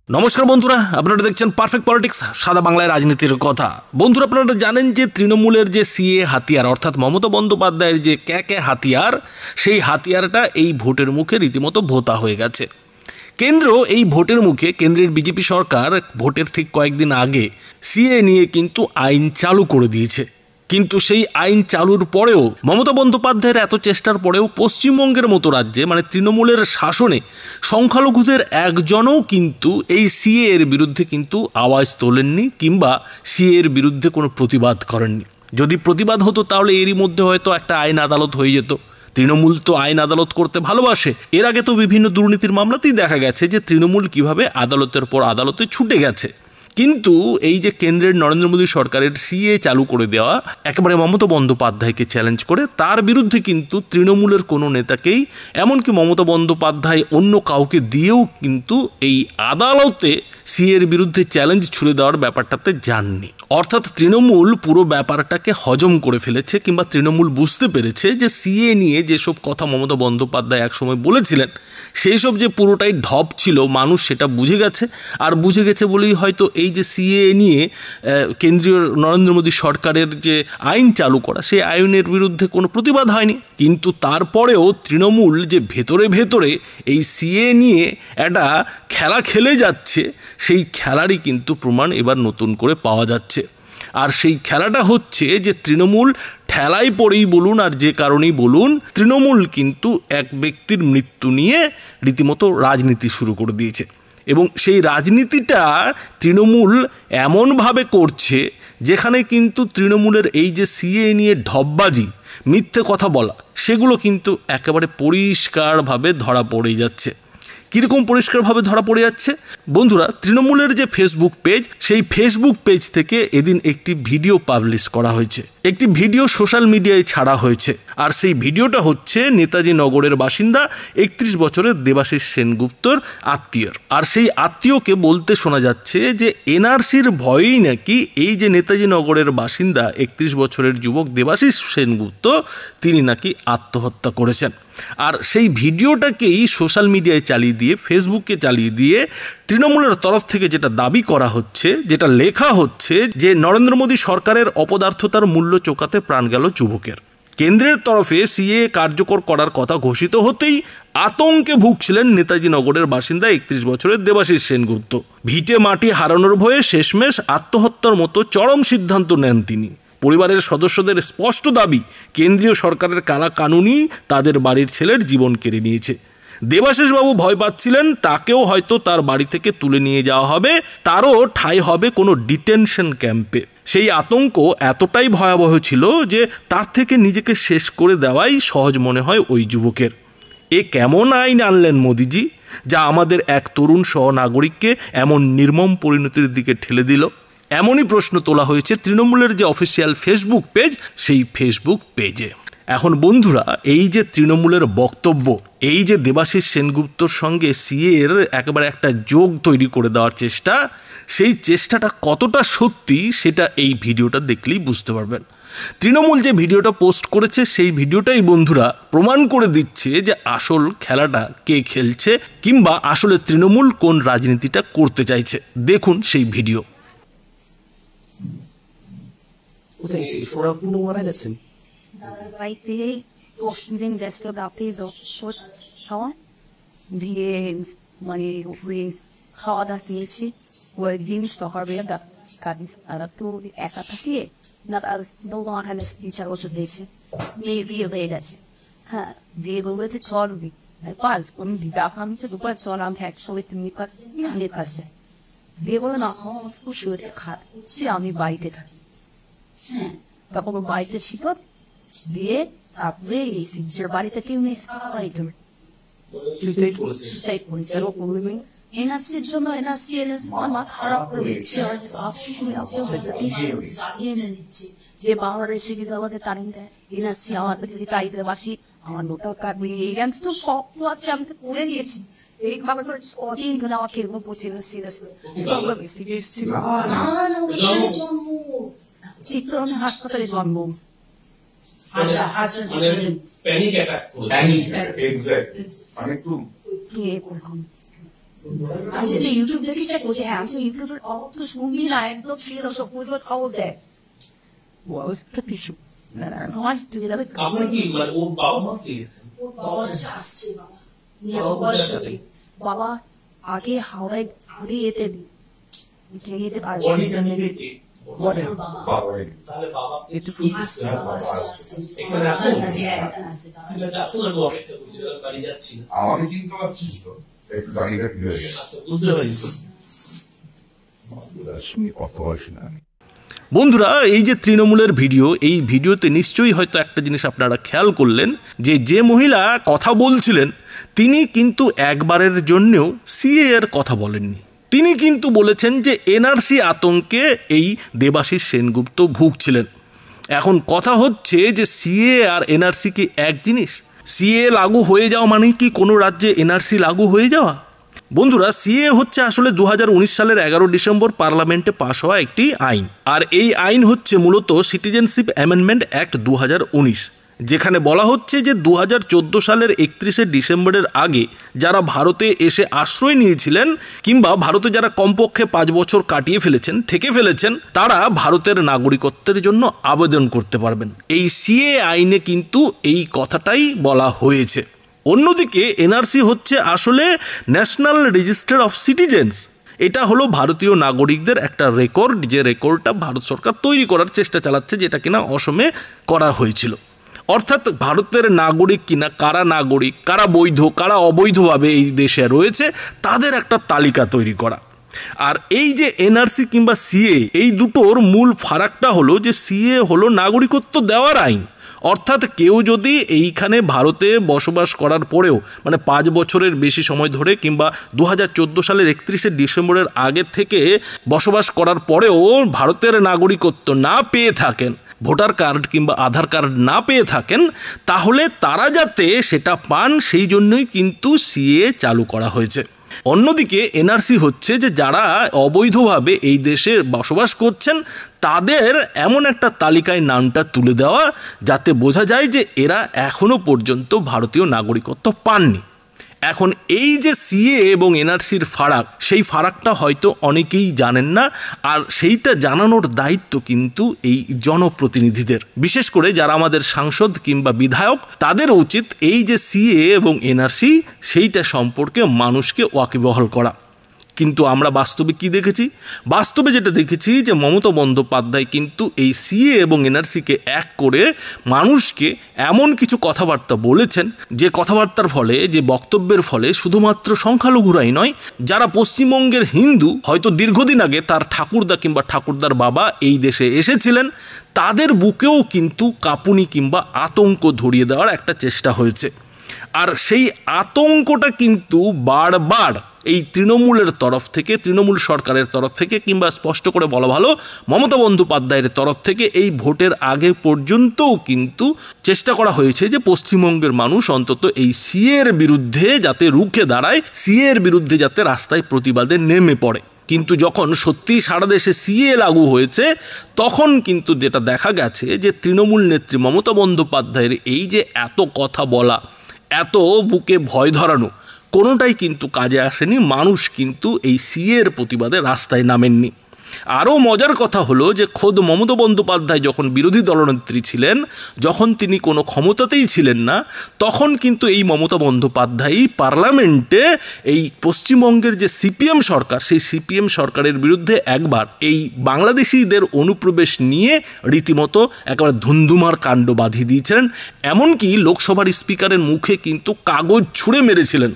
নমস্কার বন্ধুরা, আপনারা দেখছেন পারফেক্ট পলিটিক্স, সাদা বাংলায় রাজনীতির কথা। বন্ধুরা, আপনারা জানেন যে তৃণমূলের যে সিএ হাতিয়ার অর্থাৎ মমতা বন্দ্যোপাধ্যায়ের যে ক্যাকে হাতিয়ার, সেই হাতিয়ারটা এই ভোটের মুখে রীতিমতো ভোতা হয়ে গেছে। কেন্দ্র এই ভোটের মুখে, কেন্দ্রের বিজেপি সরকার ভোটের ঠিক কয়েকদিন আগে সিএ নিয়ে কিন্তু আইন চালু করে দিয়েছে। কিন্তু সেই আইন চালুর পরেও, মমতা বন্দ্যোপাধ্যায়ের এত চেষ্টার পরেও পশ্চিমবঙ্গের মতো রাজ্যে মানে তৃণমূলের শাসনে সংখ্যালঘুদের একজনও কিন্তু এই সিএ এর বিরুদ্ধে কিন্তু আওয়াজ তোলেননি কিংবা সিএ এর বিরুদ্ধে কোনো প্রতিবাদ করেননি। যদি প্রতিবাদ হতো তাহলে এরই মধ্যে হয়তো একটা আইন আদালত হয়ে যেত। তৃণমূল তো আইন আদালত করতে ভালোবাসে। এর আগে তো বিভিন্ন দুর্নীতির মামলাতেই দেখা গেছে যে তৃণমূল কিভাবে আদালতের পর আদালতে ছুটে গেছে। কিন্তু এই যে কেন্দ্রের নরেন্দ্র মোদী সরকারের সিএ চালু করে দেওয়া একেবারে মমতা বন্দ্যোপাধ্যায়কে চ্যালেঞ্জ করে, তার বিরুদ্ধে কিন্তু তৃণমূলের কোনো নেতাকেই, এমনকি মমতা বন্দ্যোপাধ্যায় অন্য কাউকে দিয়েও কিন্তু এই আদালতে সিএর বিরুদ্ধে চ্যালেঞ্জ ছুড়ে দেওয়ার ব্যাপারটাতে যাননি। অর্থাৎ তৃণমূল পুরো ব্যাপারটাকে হজম করে ফেলেছে কিংবা তৃণমূল বুঝতে পেরেছে যে সিএ নিয়ে যেসব কথা মমতা বন্দ্যোপাধ্যায় একসময় বলেছিলেন, সেই সব যে পুরোটাই ঢপ ছিল, মানুষ সেটা বুঝে গেছে। আর বুঝে গেছে বলেই হয়তো এই যে সিএ নিয়ে কেন্দ্রীয় নরেন্দ্র মোদী সরকারের যে আইন চালু করা, সেই আইনের বিরুদ্ধে কোনো প্রতিবাদ হয়নি। কিন্তু তারপরেও তৃণমূল যে ভেতরে ভেতরে এই সিএ নিয়ে একটা খেলা খেলে যাচ্ছে, সেই খেলারই কিন্তু প্রমাণ এবার নতুন করে পাওয়া যাচ্ছে। আর সেই খেলাটা হচ্ছে যে তৃণমূল ঠেলাই পড়েই বলুন আর যে কারণেই বলুন, তৃণমূল কিন্তু এক ব্যক্তির মৃত্যু নিয়ে রীতিমতো রাজনীতি শুরু করে দিয়েছে। এবং সেই রাজনীতিটা তৃণমূল এমনভাবে করছে যেখানে কিন্তু তৃণমূলের এই যে সিএ নিয়ে ঢপবাজি, মিথ্যে কথা বলা, সেগুলো কিন্তু একেবারে পরিষ্কারভাবে ধরা পড়ে যাচ্ছে। কীরকম পরিষ্কারভাবে ধরা পড়ে যাচ্ছে বন্ধুরা? তৃণমূলের যে ফেসবুক পেজ, সেই ফেসবুক পেজ থেকে এদিন একটি ভিডিও পাবলিশ করা হয়েছে, একটি ভিডিও সোশ্যাল মিডিয়ায় ছাড়া হয়েছে। আর সেই ভিডিওটা হচ্ছে নেতাজি নগরের বাসিন্দা 31 বছরের দেবাশিস সেনগুপ্তর আত্মীয়র। আর সেই আত্মীয়কে বলতে শোনা যাচ্ছে যে এনআরসির ভয়েই নাকি এই যে নেতাজি নগরের বাসিন্দা 31 বছরের যুবক দেবাশিস সেনগুপ্ত, তিনি নাকি আত্মহত্যা করেছেন। আর সেই ভিডিওটাকেই সোশ্যাল মিডিয়ায় চালিয়ে দিয়ে, ফেসবুকে চালিয়ে দিয়ে তৃণমূলের তরফ থেকে যেটা দাবি করা হচ্ছে, যেটা লেখা হচ্ছে যে নরেন্দ্র মোদী সরকারের অপদার্থতার মূল্য চোকাতে প্রাণ গেল যুবকের। কেন্দ্রের তরফে সিএ কার্যকর করার কথা ঘোষিত হতেই আতঙ্কে ভুগছিলেন নেতাজি নগরের বাসিন্দা 31 বছরের দেবাশিস সেনগুপ্ত। ভিটে মাটি হারানোর ভয়ে শেষমেশ আত্মহত্যার মতো চরম সিদ্ধান্ত নেন তিনি। পরিবারের সদস্যদের স্পষ্ট দাবি, কেন্দ্রীয় সরকারের কানুনি তাদের বাড়ির ছেলের জীবন কেড়ে নিয়েছে। দেবাশিসবাবু ভয় পাচ্ছিলেন তাকেও হয়তো তার বাড়ি থেকে তুলে নিয়ে যাওয়া হবে, তারও ঠাঁই হবে কোনো ডিটেনশন ক্যাম্পে। সেই আতঙ্ক এতটাই ভয়াবহ ছিল যে তার থেকে নিজেকে শেষ করে দেওয়াই সহজ মনে হয় ওই যুবকের। এ কেমন আইন আনলেন মোদিজি, যা আমাদের এক তরুণ সহনাগরিককে এমন নির্মম পরিণতির দিকে ঠেলে দিল? এমনই প্রশ্ন তোলা হয়েছে তৃণমূলের যে অফিসিয়াল ফেসবুক পেজ, সেই ফেসবুক পেজে। এখন বন্ধুরা, এই যে তৃণমূলের বক্তব্য, এই যে দেবাশিস সেনগুপ্তর সঙ্গে সিএ এর একেবারে একটা যোগ তৈরি করে দেওয়ার চেষ্টা, সেই চেষ্টাটা কতটা সত্যি সেটা এই ভিডিওটা দেখলেই বুঝতে পারবেন। তৃণমূল যে ভিডিওটা পোস্ট করেছে, সেই ভিডিওটাই বন্ধুরা প্রমাণ করে দিচ্ছে যে আসল খেলাটা কে খেলছে কিংবা আসলে তৃণমূল কোন রাজনীতিটা করতে চাইছে। দেখুন সেই ভিডিও। দাদার বাড়িতে পশ্চিম ব্যস্ত রাতে খাওয়া দিয়ে মানে খাওয়া দাওয়া খেয়েছি। ওই দিন সকালবেলা কাজ তো একা থাকিয়ে না, তার 3-4 বছর হয়েছে, মেয়ে বিয়ে হয়ে গেছে। হ্যাঁ, বিয়ে বলেছে চল পাস কোন দিদা দুপার চল, আমি একসঙ্গে তুমি পাচ্ছে আমি পাচ্ছে। বিয়ে বলে না, আমার খুব শরীরে খারাপ হচ্ছে, আমি বাড়িতে থাকি। হ্যাঁ, তখন বাড়িতে ছিল দিয়ে তারপরে বাড়িতে কেউ নেই, এনআরসির জন্য এনআরসি আমার খারাপ হয়ে যাচ্ছে। যে বাংলাদেশে যদি আমাদের তারিখ দেয় এনআরসি, আমাকে যদি তারিখ দেয় বাসি, আমার নোটাও কাটবে। এই গান তো সব তো আছে, আমি তো করে দিয়েছি। এইভাবে করে কদিন ধরে আমাকে এরকম পৌঁছে চিত্র হাসপাতালে জন্ম। আমি যদি ইউটিউব দেখি সেটা করছি, হ্যাঁ আমি ইউটিউবের খবর তো শুনবি না, একদম ছিল সব পরিবার খবর দেয়। একটা কিছু আমার আপনার কি মানে ওর বাবা মা কে গেছেন? বাবা আগে হাওড়ায় ঘুরে যেতে যেতে পারবে। বডিটা নেবে কে? তাহলে বাবা একটু এখানে আসুন, ঠিক আছে আসুন, আমি অপেক্ষা করছি, বাড়ি যাচ্ছি। আমাকে কিন্তু আসছিস তো একটু গাড়িটা কি হয়ে গেছে। আচ্ছা বুঝতে পারছি। কথা বলছি না বন্ধুরা, এই যে তৃণমূলের ভিডিও, এই ভিডিওতে নিশ্চয়ই হয়তো একটা জিনিস আপনারা খেয়াল করলেন যে যে মহিলা কথা বলছিলেন তিনি কিন্তু একবারের জন্যেও সিএ এর কথা বলেননি। তিনি কিন্তু বলেছেন যে এনআরসি আতঙ্কে এই দেবাশিস সেনগুপ্ত ভুগছিলেন। এখন কথা হচ্ছে যে সিএ আর এনআরসি কি এক জিনিস? সিএ লাগু হয়ে যাওয়া মানে কি কোনো রাজ্যে এনআরসি লাগু হয়ে যাওয়া? বন্ধুরা, সিএ হচ্ছে আসলে 2019 সালের 11 ডিসেম্বর পার্লামেন্টে পাশ হওয়া একটি আইন। আর এই আইন হচ্ছে মূলত সিটিজেনশিপ অ্যামেন্ডমেন্ট অ্যাক্ট 2019, যেখানে বলা হচ্ছে যে 2014 সালের 31শে ডিসেম্বরের আগে যারা ভারতে এসে আশ্রয় নিয়েছিলেন কিংবা ভারতে যারা কমপক্ষে 5 বছর কাটিয়ে ফেলেছেন, থেকে ফেলেছেন, তারা ভারতের নাগরিকত্বের জন্য আবেদন করতে পারবেন। এই সিএ আইনে কিন্তু এই কথাটাই বলা হয়েছে। অন্যদিকে এনআরসি হচ্ছে আসলে ন্যাশনাল রেজিস্টার অফ সিটিজেন্স। এটা হলো ভারতীয় নাগরিকদের একটা রেকর্ড, যে রেকর্ডটা ভারত সরকার তৈরি করার চেষ্টা চালাচ্ছে, যেটা কিনা অসমে করা হয়েছিল। অর্থাৎ ভারতের নাগরিক কিনা, কারা নাগরিক, কারা বৈধ, কারা অবৈধভাবে এই দেশে রয়েছে, তাদের একটা তালিকা তৈরি করা। আর এই যে এনআরসি কিংবা সিএ, এই দুটোর মূল ফারাকটা হলো যে সিএ হলো নাগরিকত্ব দেওয়ার আইন। অর্থাৎ কেউ যদি এইখানে ভারতে বসবাস করার পরেও মানে 5 বছরের বেশি সময় ধরে কিংবা 2014 সালের 31শে ডিসেম্বরের আগে থেকে বসবাস করার পরেও ভারতের নাগরিকত্ব না পেয়ে থাকেন, ভোটার কার্ড কিংবা আধার কার্ড না পেয়ে থাকেন, তাহলে তারা যাতে সেটা পান সেই জন্যই কিন্তু সিএ চালু করা হয়েছে। অন্যদিকে এনআরসি হচ্ছে যে যারা অবৈধভাবে এই দেশে বসবাস করছেন তাদের এমন একটা তালিকায় নামটা তুলে দেওয়া যাতে বোঝা যায় যে এরা এখনো পর্যন্ত ভারতীয় নাগরিকত্ব পাননি। এখন এই যে সিএ এবং এনআরসির ফারাক, সেই ফারাকটা হয়তো অনেকেই জানেন না, আর সেইটা জানানোর দায়িত্ব কিন্তু এই জনপ্রতিনিধিদের, বিশেষ করে যারা আমাদের সাংসদ কিংবা বিধায়ক, তাদের উচিত এই যে সিএ এবং এনআরসি সেইটা সম্পর্কে মানুষকে ওয়াকিবহাল করা। কিন্তু আমরা বাস্তবে কি দেখেছি? বাস্তবে যেটা দেখেছি যে মমতা বন্দ্যোপাধ্যায় কিন্তু এই সিএ এবং এনআরসিকে এক করে মানুষকে এমন কিছু কথাবার্তা বলেছেন, যে কথাবার্তার ফলে, যে বক্তব্যের ফলে শুধুমাত্র সংখ্যালঘুরাই নয়, যারা পশ্চিমবঙ্গের হিন্দু, হয়তো দীর্ঘদিন আগে তার ঠাকুরদা কিংবা ঠাকুরদার বাবা এই দেশে এসেছিলেন, তাদের বুকেও কিন্তু কাঁপুনি কিংবা আতঙ্ক ধরিয়ে দেওয়ার একটা চেষ্টা হয়েছে। আর সেই আতঙ্কটা কিন্তু বারবার এই তৃণমূলের তরফ থেকে, তৃণমূল সরকারের তরফ থেকে, কিংবা স্পষ্ট করে বলা ভালো মমতা বন্দ্যোপাধ্যায়ের তরফ থেকে এই ভোটের আগে পর্যন্তও কিন্তু চেষ্টা করা হয়েছে যে পশ্চিমবঙ্গের মানুষ অন্তত এই সিএর বিরুদ্ধে যাতে রুখে দাঁড়ায়, সিএর বিরুদ্ধে যাতে রাস্তায় প্রতিবাদে নেমে পড়ে। কিন্তু যখন সত্যি সারা দেশে সিএ লাগু হয়েছে, তখন কিন্তু যেটা দেখা গেছে যে তৃণমূল নেত্রী মমতা বন্দ্যোপাধ্যায়ের এই যে এত কথা বলা, এত বুকে ভয় ধরানো, কোনোটাই কিন্তু কাজে আসেনি। মানুষ কিন্তু এই সিএর প্রতিবাদে রাস্তায় নামেননি। আরও মজার কথা হলো যে খোদ মমতা বন্দ্যোপাধ্যায় যখন বিরোধী দলনেত্রী ছিলেন, যখন তিনি কোনো ক্ষমতাতেই ছিলেন না, তখন কিন্তু এই মমতা বন্দ্যোপাধ্যায় পার্লামেন্টে এই পশ্চিমবঙ্গের যে সিপিএম সরকার, সেই সিপিএম সরকারের বিরুদ্ধে একবার এই বাংলাদেশিদের অনুপ্রবেশ নিয়ে রীতিমতো একেবারে ধুন্ধুমার কাণ্ড বাঁধিয়ে দিয়েছিলেন। এমনকি লোকসভার স্পিকারের মুখে কিন্তু কাগজ ছুঁড়ে মেরেছিলেন।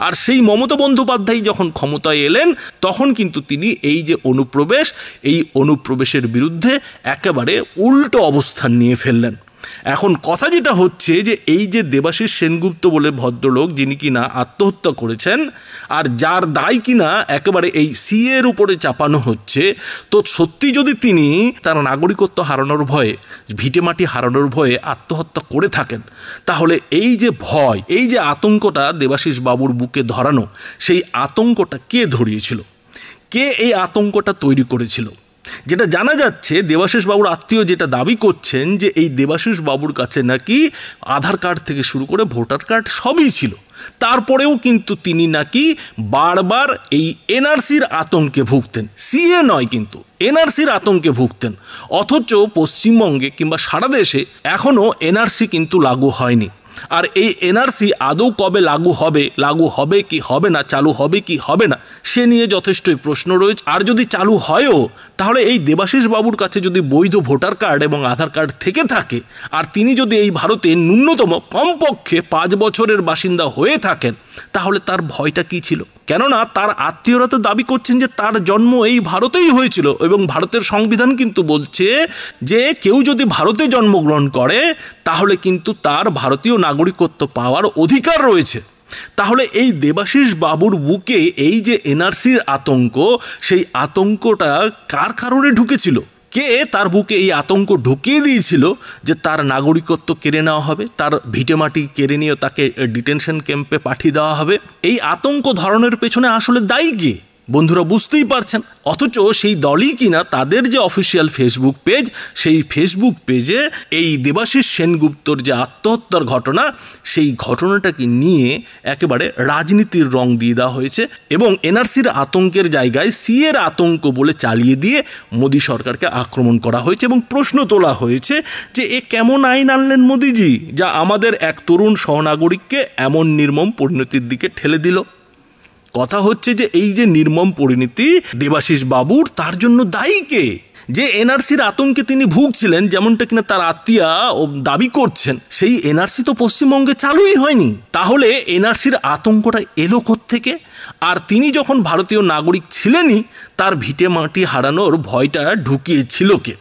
আর সেই মমতা বন্দ্যোপাধ্যায় যখন ক্ষমতায় এলেন, তখন কিন্তু তিনি এই যে অনুপ্রবেশ, এই অনুপ্রবেশের বিরুদ্ধে একেবারে উল্টো অবস্থান নিয়ে ফেললেন। এখন কথা যেটা হচ্ছে যে এই যে দেবাশিস সেনগুপ্ত বলে ভদ্রলোক, যিনি কিনা আত্মহত্যা করেছেন, আর যার দায় কিনা একেবারে এই সিএর উপরে চাপানো হচ্ছে, তো সত্যি যদি তিনি তার নাগরিকত্ব হারানোর ভয়ে, ভিটেমাটি হারানোর ভয়ে আত্মহত্যা করে থাকেন, তাহলে এই যে ভয়, এই যে আতঙ্কটা দেবাশিস বাবুর বুকে ধরানো, সেই আতঙ্কটা কে ধরিয়েছিল? কে এই আতঙ্কটা তৈরি করেছিল? যেটা জানা যাচ্ছে দেবাশিস বাবুর আত্মীয় যেটা দাবি করছেন যে এই দেবাশিস বাবুর কাছে নাকি আধার কার্ড থেকে শুরু করে ভোটার কার্ড সবই ছিল, তারপরেও কিন্তু তিনি নাকি বারবার এই এনআরসির আতঙ্কে ভুগতেন, সিএ নয় কিন্তু এনআরসির আতঙ্কে ভুগতেন। অথচ পশ্চিমবঙ্গে কিংবা সারা দেশে এখনও এনআরসি কিন্তু লাগু হয়নি। আর এই এনআরসি আদৌ কবে লাগু হবে কি হবে না, চালু হবে কি হবে না, সে নিয়ে যথেষ্টই প্রশ্ন রয়েছে। আর যদি চালু হয়ও তাহলে এই দেবাশিস বাবুর কাছে যদি বৈধ ভোটার কার্ড এবং আধার কার্ড থেকে থাকে আর তিনি যদি এই ভারতে ন্যূনতম কমপক্ষে 5 বছরের বাসিন্দা হয়ে থাকেন তাহলে তার ভয়টা কি ছিল? কেননা তার আত্মীয়রা তো দাবি করছেন যে তার জন্ম এই ভারতেই হয়েছিল এবং ভারতের সংবিধান কিন্তু বলছে যে কেউ যদি ভারতে জন্মগ্রহণ করে তাহলে কিন্তু তার ভারতীয় নাগরিকত্ব পাওয়ার অধিকার রয়েছে। তাহলে এই দেবাশিস বাবুর বুকে এই যে এনআরসির আতঙ্ক, সেই আতঙ্কটা কার কারণে ঢুকেছিল? কে তার বুকে এই আতঙ্ক ঢুকিয়ে দিয়েছিল যে তার নাগরিকত্ব কেড়ে নেওয়া হবে, তার ভিটেমাটি কেড়ে নিয়ে তাকে ডিটেনশন ক্যাম্পে পাঠিয়ে দেওয়া হবে? এই আতঙ্ক ধরনের পেছনে আসলে দায়ী কে? বন্ধুরা বুঝতেই পারছেন। অথচ সেই দলই কিনা তাদের যে অফিসিয়াল ফেসবুক পেজ, সেই ফেসবুক পেজে এই দেবাশিস সেনগুপ্তর যে আত্মহত্যার ঘটনা, সেই ঘটনাটাকে নিয়ে একেবারে রাজনীতির রং দিয়ে দেওয়া হয়েছে এবং এনআরসির আতঙ্কের জায়গায় সিএর আতঙ্ক বলে চালিয়ে দিয়ে মোদী সরকারকে আক্রমণ করা হয়েছে এবং প্রশ্ন তোলা হয়েছে যে এ কেমন আইন আনলেন মোদীজি, যা আমাদের এক তরুণ সহনাগরিককে এমন নির্মম পরিণতির দিকে ঠেলে দিল। কথা হচ্ছে যে এই যে নির্মম পরিণতি দেবাশিস বাবুর, তার জন্য দায়ী কে? যে এনআরসির আতঙ্কে তিনি ভুগছিলেন, যেমনটা কিনা তার আত্মীয়া দাবি করছেন, সেই এনআরসি তো পশ্চিমবঙ্গে চালুই হয়নি। তাহলে এনআরসির আতঙ্কটা এলো কোত্থেকে? আর তিনি যখন ভারতীয় নাগরিক ছিলেনই, তার ভিটে মাটি হারানোর ভয়টা ঢুকিয়েছিল কে?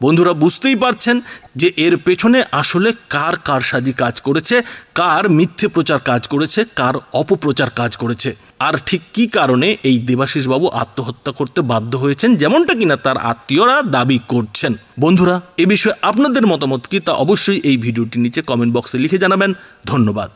বন্ধুরা বুঝতেই পারছেন যে এর পেছনে আসলে কার কারসাজি কাজ করেছে, কার মিথ্যে প্রচার কাজ করেছে, কার অপপ্রচার কাজ করেছে, আর ঠিক কী কারণে এই দেবাশিস বাবু আত্মহত্যা করতে বাধ্য হয়েছেন, যেমনটা কিনা তার আত্মীয়রা দাবি করছেন। বন্ধুরা এ বিষয়ে আপনাদের মতামত কি তা অবশ্যই এই ভিডিওটির নিচে কমেন্ট বক্সে লিখে জানাবেন। ধন্যবাদ।